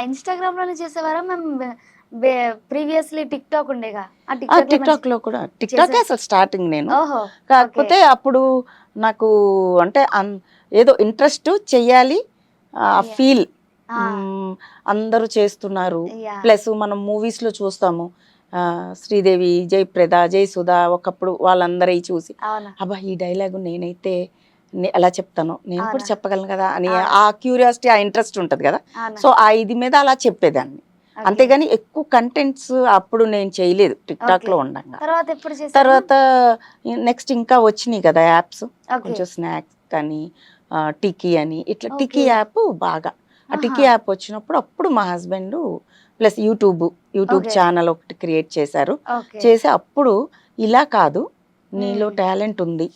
Instagram లోనే చేసేవారా? Previously TikTok ఉండేగా. ఆ ఆ! టిక్‌టాక్‌లో ఏమైనా టిక్‌టాక్‌లో కూడా టిక్‌టాకే చేసారా? అసలు స్టార్టింగ్ నేను. ఓహో! ఓకే. కాకపోతే అప్పుడు నాకు అంటే ఏదో ఇంట్రెస్ట్ చెయ్యాలి. యాహ్! ఫీల్ ఆ! అందరూ చేస్తున్నారు. యాహ్! ప్లస్ మనం మూవీస్‌లో చూస్తాము. శ్రీదేవి, జయప్రద, జయసుధ ఒకప్పుడు వాళ్ళందరియి చూసి అవును. అబ్బా! ఈ డైలాగు నేనైతే ఎలా చెప్తానో నేను కూడా అవునా? చెప్పగలను కదా! అని అవును. ఆ క్యూరియాసిటీ, ఆ ఇంట్రెస్ట్ ఉంటది కదా! అవును. సో, ఆ ఇది మీద అలా చెప్పేదాన్ని. ఓకే. అంతేగాని ఎక్కువ కంటెంట్స్ అప్పుడు నేను చేయలేదు ఓకే. టిక్‌టాక్‌లో ఉండంగా. తర్వాత ఎప్పుడు చేశారు మ్యామ్? తర్వాత నెక్స్ట్ ఇంకా వచ్చినాయి కదా యాప్స్. ఓకే. కొంచెం స్నాక్స్ కానీ టికీ అని ఇట్లా టికీ ఓకే. యాప్ బాగా. ఆ ఆహా! టికీ యాప్ వచ్చినప్పుడు అప్పుడు మా husband plus YouTube okay. Channel ఒకటి క్రియేట్ చేశారు. ఓకే. చేసి అప్పుడు ఇలా కాదు, నీలో హ్మ్. టాలెంట్ ఉంది.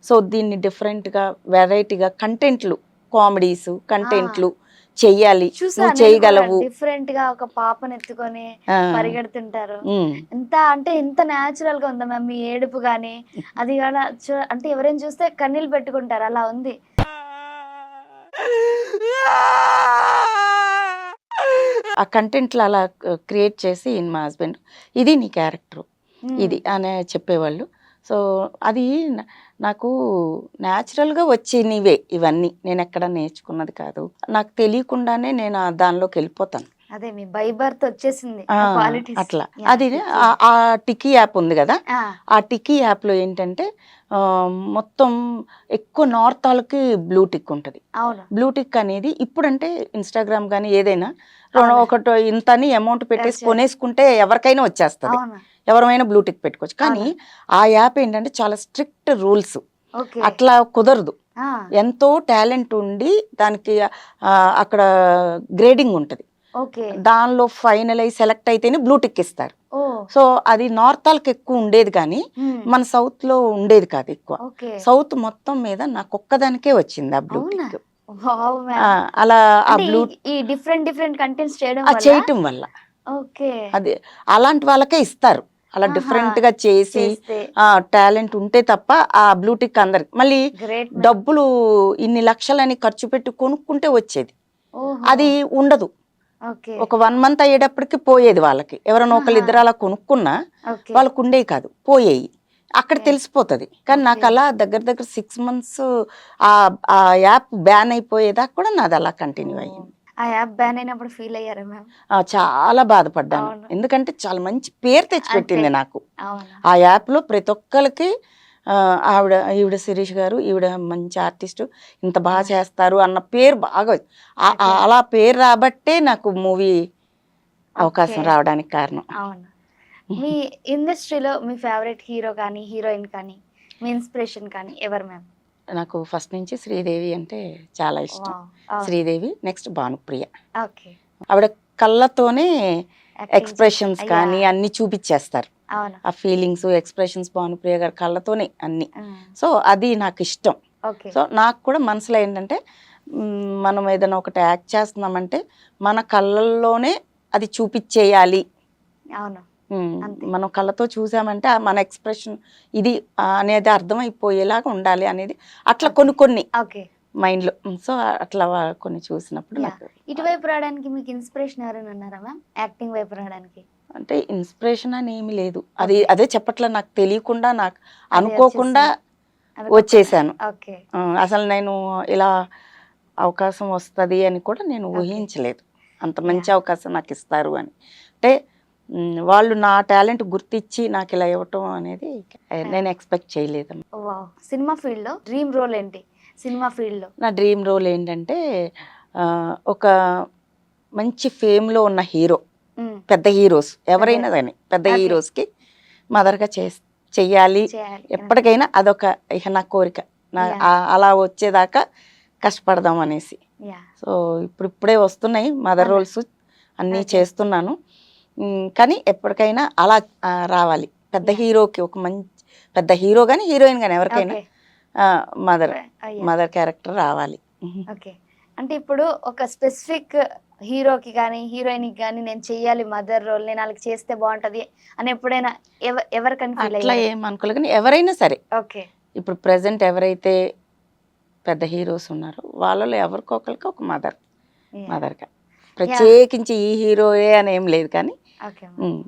సో దీన్ని డిఫరెంట్‌గా వెరైటీగా కంటెంట్లు, కామెడీస్ ఆ! కంటెంట్లు చెయ్యాలి. చూసా నువ్వు నేను కూడా చేయగలవు. డిఫరెంట్‌గా ఒక పాపనెత్తుకొని ఆ! పరిగెడుతుంటారు. హ్మ్. ఇంత న్యాచురల్‌గా ఉందా మ్యామ్ మీ ఏడుపు గాని, అది గాన అంటే ఎవరైనా చూస్తే కన్నీళ్ళు పెట్టుకుంటారు. అలా ఉంది. ఆ కంటెంట్లు అలా క్రియేట్ చేసి మా హస్బెండ్ ఇది నీ క్యారెక్టర్ హ్మ్. ఇది అనే చెప్పేవాళ్ళు. సో అది నాకు న్యాచురల్గా వచ్చినవే ఇవన్నీ, నేను ఎక్కడ నేర్చుకున్నది కాదు. నాకు తెలియకుండానే నేను దానిలోకి వెళ్ళిపోతాను. అదే మీ బై బర్త్ వచ్చేసింది. ఆ! ఆ క్వాలిటీస్. అట్లా. యాహ్! అది టిక్కీ. ఆ టికీ యాప్ ఉంది గదా! ఆ! ఆ టికీ యాప్‌లో ఏంటంటే మొత్తం ఎక్కువ నార్త్ ఆళ్ళకి బ్లూ టిక్ ఉంటది. అవును. బ్లూ టిక్ అనేది ఇప్పుడంటే ఇన్‌స్టాగ్రామ్ గాని ఏదైనా అవును. ఒకటో ఇంతని అమౌంట్ పెట్టేసి కొనేసుకుంటే ఎవరికైనా వచ్చేస్తది. అవును. ఎవరమైనా బ్లూ టిక్ పెట్టుకోవచ్చు. కానీ అవును. ఆ యాప్ ఏంటంటే చాలా స్ట్రిక్ట్ రూల్స్. ఓకే. అట్లా కుదరదు. ఆ! ఎంతో టాలెంట్ ఉండి దానికి అక్కడ గ్రేడింగ్ ఉంటది. ఓకే. దానిలో ఫైనల్ అయ్యి సెలెక్ట్ అయితేనే బ్లూ టిక్ ఇస్తారు. ఓహ్! సో అది నార్త్ ఆళ్ళకి ఎక్కువ ఉండేది కానీ హ్మ్. మన సౌత్‌లో ఉండేది కాదు ఎక్కువ. ఓకే. సౌత్ మొత్తం మీద నాకొక్కదానికే వచ్చింది ఆ బ్లూ అవునా? టిక్. వావ్ ఆ! మ్యామ్! అలా ఆ అంటే బ్లూ ఈ డిఫరెంట్ డిఫరెంట్ కంటెంట్స్ చేయడం ఆ వల్ల చేయటం వల్ల. ఓకే. అది అలాంటి వాళ్ళకే ఇస్తారు. అలా ఆహా! డిఫరెంట్‌గా చేసి చేస్తే టాలెంట్ ఉంటే తప్ప ఆ బ్లూ టిక్ అందరికి. మళ్ళీ గ్రేట్ మ్యామ్. డబ్బులు ఇన్ని లక్షలని ఖర్చు పెట్టి కొనుక్కుంటే వచ్చేది. ఓహో! అది ఉండదు. ఓకే. ఒక 1 మంత్ అయ్యేటప్పటికి పోయేది వాళ్ళకి. ఎవరైనా ఆహా! ఒకళ్ళిద్దరు అలా కొనుక్కున్నా ఓకే. వాళ్ళకుండేవి కాదు. పోయేయి. అక్కడ ఓకే. తెలిసిపోతది. కానీ ఓకే. నాకలా దగ్గర దగ్గర 6 మంత్స్ ఆ యాప్ బ్యాన్ అయిపోయేదాకా కూడా నాది అలా కంటిన్యూ ఓహ్! అయ్యింది. ఆ యాప్ బ్యాన్ అయినప్పుడు ఫీల్ అయ్యారా మ్యామ్? చాలా బాధపడ్డాను. అవును. ఎందుకంటే చాలా మంచి పేరు అంతే. తెచ్చిపెట్టింది నాకు. అవును. ఆ యాప్‌లో ప్రతి ఒక్కళ్ళకి ఈవిడ శిరీష్ గారు, ఈవిడ మంచి ఆర్టిస్టు, ఇంత ఆ! చేస్తారు అన్న పేరు బాగా ఓకే. అలా పేరు రాబట్టే నాకు మూవీ ఓకే. అవకాశం రావడానికి కారణం. అవును. మీ ఇండస్ట్రీలో మీ ఫేవరెట్ హీరో కానీ, హీరోయిన్ కానీ, మీ ఇన్‌స్పిరేషన్ కానీ ఎవరు మ్యామ్? నాకు ఫస్ట్ నుంచి శ్రీదేవి అంటే చాలా ఇష్టం. వావ్! అవును. శ్రీదేవి నెక్స్ట్ భానుప్రియ. ఓకే. ఆవిడ కళ్ళతోనే యాక్టింగ్ చేసి ఎక్స్‌ప్రెషన్స్ కానీ అన్నీ చూపిచ్చేస్తారు. అవును. ఆ ఫీలింగ్స్, ఎక్స్‌ప్రెషన్స్ భానుప్రియ గారి కళ్ళతోనే అన్నీ. హ్మ్. సో, అది నాకిష్టం. ఓకే. సో, నాకు కూడా మనసులో ఏంటంటే మనం ఏదైనా ఒకటి యాక్ట్ చేస్తున్నామంటే మన కళ్ళల్లోనే అది చూపిచ్చేయాలి. అవును. హ్మ్. అంతే. మనం కళ్ళతో చూసామంటే మన ఎక్స్‌ప్రెషన్ ఇది అనేది అర్థమైపోయేలాగా ఉండాలి అనేది అట్లా ఓకే. కొన్ని కొన్ని ఓకే. మైండ్‌లో. సో, అట్లా కొన్ని చూసినప్పుడు యాహ్! నాకు ఇటువైపు రావడానికి మీకు ఇన్‌స్పిరేషన్ ఎవరైనా ఉన్నారా మ్యామ్? యాక్టింగ్ వైపు రావడానికి? అంటే ఇన్‌స్పిరేషన్ అని ఏమి లేదు. ఓకే. అదే చెప్పట్లే, నాకు తెలియకుండా నాకు అది అనుకోకుండా వచ్చేసింది. అదొక వచ్చేసాను. ఓకే. అసలు నేను ఇలా అవకాశం వస్తది అని కూడా నేను ఓకే. ఊహించలేదు. అంత మంచి యాహ్! అవకాశం నాకిస్తారు అని. అంటే వాళ్ళు నా టాలెంట్ గుర్తిచ్చి నాకిలా ఇవ్వటం అనేది యాహ్! నేను ఎక్స్‌పెక్ట్ చేయలేదన్నమాట. వావ్! సినిమా ఫీల్డ్‌లో డ్రీమ్ రోల్ ఏంటి? సినిమా ఫీల్డ్‌లో? నా డ్రీమ్ రోల్ ఏంటంటే ఒక మంచి ఫేమ్‌లో ఉన్న హీరో, హ్మ్. పెద్ద హీరోస్ అదే. ఎవరైనా గాని పెద్ద ఓకే. హీరోస్‌కి మదర్‌గా చెయ్యాలి. చేయాలి. ఎప్పటికైనా అదొక ఇక నా కోరిక. యాహ్! అలా వచ్చేదాకా కష్టపడదాం అనేసి. యాహ్! సో, ఇప్పుడిప్పుడే వస్తున్నాయి మదర్ అవునా? రోల్స్ అన్నీ ఓకే. చేస్తున్నాను. కానీ ఎప్పటికైనా అలా రావాలి. పెద్ద యాహ్! హీరోకి ఒక పెద్ద హీరో గాని, హీరోయిన్ గాని ఎవరికైనా okay. Mother, yeah! Mother character రావాలి. ఓకే. అంటే ఇప్పుడు ఒక స్పెసిఫిక్ హీరోకి గాని, హీరోయిన్‌కి గాని నేను చెయ్యాలి మదర్ రోల్. నేను ఆళ్ళకి చేస్తే బావుంటది అని ఎప్పుడైనా ఎవరికని ఫీల్ అట్లా అయ్యారు? ఏమనుకోలే గానీ ఎవరైనా సరే. ఓకే. ఇప్పుడు ప్రెజెంట్ ఎవరైతే పెద్ద హీరోస్ ఉన్నారో వాళ్ళలో ఎవరికొకళ్ళకి ఒక యాహ్! మదర్‌గా. ప్రత్యేకించి ఈ హీరోయే అని ఏం లేదు కానీ ఓకే ఉమ్.